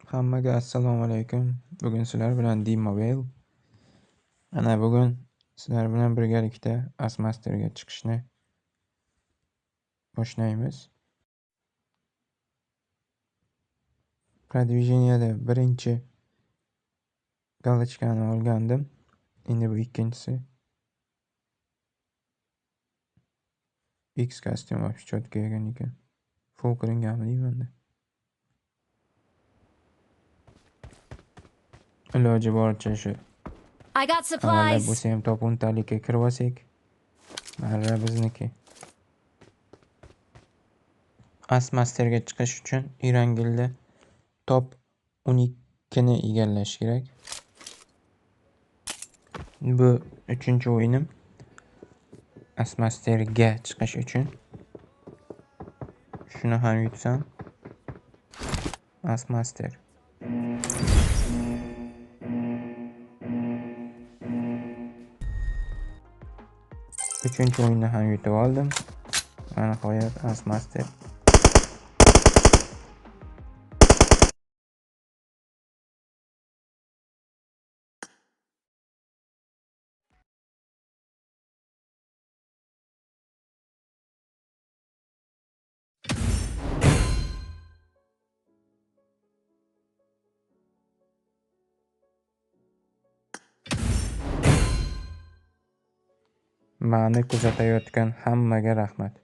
Hammaga assalomu alaykum. Bugun sizlar bilan D-Mobile. Bugun sizlar bilan birgalikda Asmasterga chiqishni boshlaymiz. Продвиженияda birinchi galochkani olgandim. Endi bu ikkinchisi. X kostyum вообще четко yegan ekan. Full qilinganmi deymanda. Iloji boricha shu I got amallab supplies. bo'lsa ham top 10talikka kirib olsak, marra bizniki. Asmasterga chiqish uchun Irangilda top 12 ni egallash kerak. Bu 3-chi o'yinim. Asmasterga chiqish uchun shuni ham yutsam Asmaster. Uchinchi o'yinni ham yutib oldim. Nihoyat Asmaster. Mani kuzatayotgan hammaga rahmat.